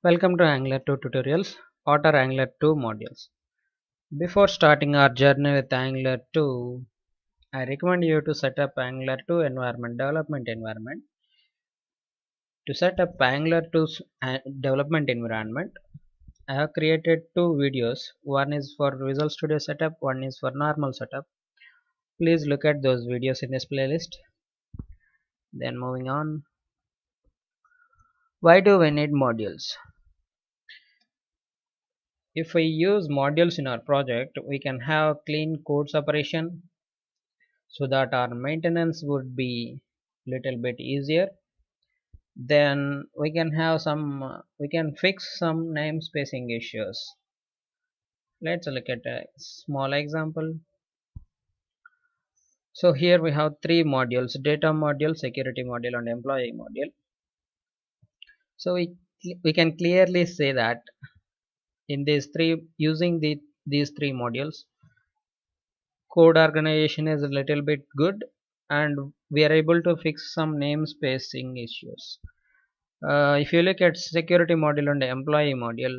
Welcome to Angular 2 tutorials. What are Angular 2 modules? Before starting our journey with Angular 2, I recommend you to set up Angular 2 development environment. To set up Angular 2's development environment, I have created two videos. One is for Visual Studio setup, one is for normal setup. Please look at those videos in this playlist. Then moving on. Why do we need modules? If we use modules in our project, we can have clean code separation so that our maintenance would be little bit easier. Then we can have we can fix some namespacing issues. Let's look at a small example. So here we have three modules: data module, security module, and employee module. So we can clearly say that in these three modules, code organization is a little bit good, and we are able to fix some namespacing issues. If you look at security module and employee module,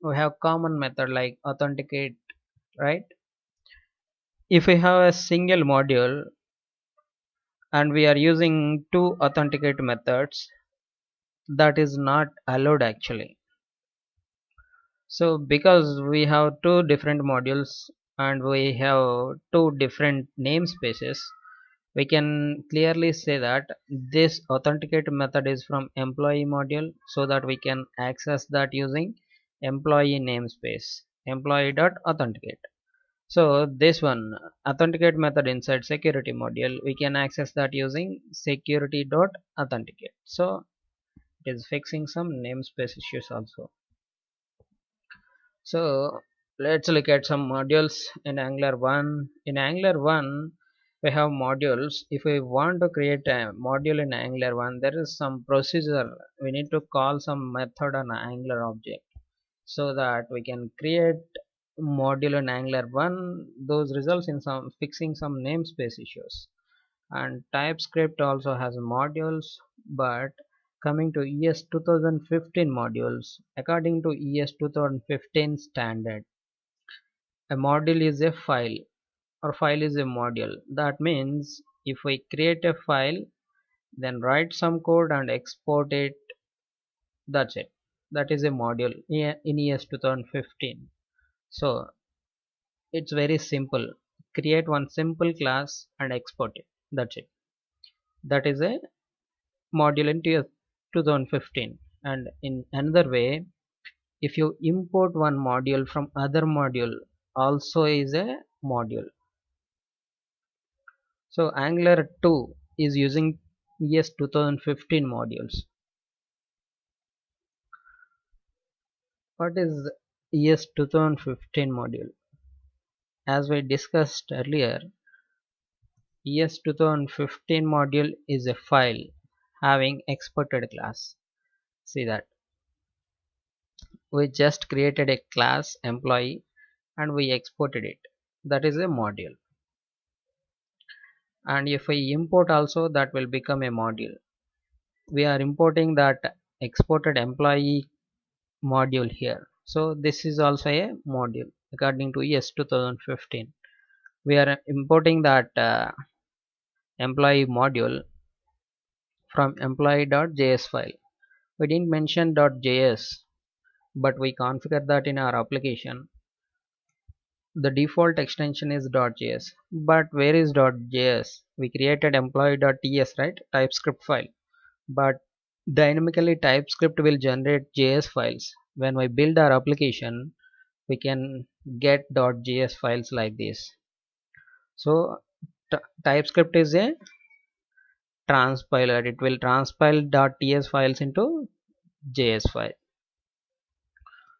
we have common method like authenticate, right? If we have a single module and we are using two authenticate methods, that is not allowed actually. So because we have two different modules and we have two different namespaces, we can clearly say that this authenticate method is from employee module, so that we can access that using employee namespace employee.authenticate. So this one authenticate method inside security module, we can access that using security.authenticate. So it is fixing some namespace issues also. So let's look at some modules in Angular 1. In Angular 1, we have modules. If we want to create a module in Angular 1, there is some procedure. We need to call some method on Angular object so that we can create module in Angular 1. Those results in some fixing some namespace issues. And TypeScript also has modules, but coming to ES 2015 modules, according to ES 2015 standard, a module is a file or file is a module. That means if we create a file, then write some code and export it, that's it. That is a module in ES 2015. So it's very simple. Create one simple class and export it. That's it. That is a module in 2015. And in another way, if you import one module from other module, also is a module. So Angular 2 is using ES 2015 modules. What is ES 2015 module? As we discussed earlier, ES 2015 module is a file having exported class. See that we just created a class employee and we exported it. That is a module. And if we import also, that will become a module. We are importing that exported employee module here. So this is also a module according to ES 2015. We are importing that employee module from employee.js file. We didn't mention .js, but we configure that in our application. The default extension is .js, but where is .js? We created employee.ts, right? TypeScript file, but dynamically TypeScript will generate JS files. When we build our application, we can get .js files like this. So TypeScript is a transpiler. It will transpile .ts files into JS file.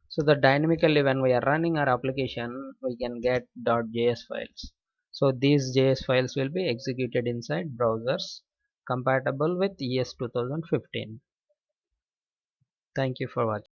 So that dynamically when we are running our application, we can get .js files. So these JS files will be executed inside browsers compatible with ES 2015. Thank you for watching.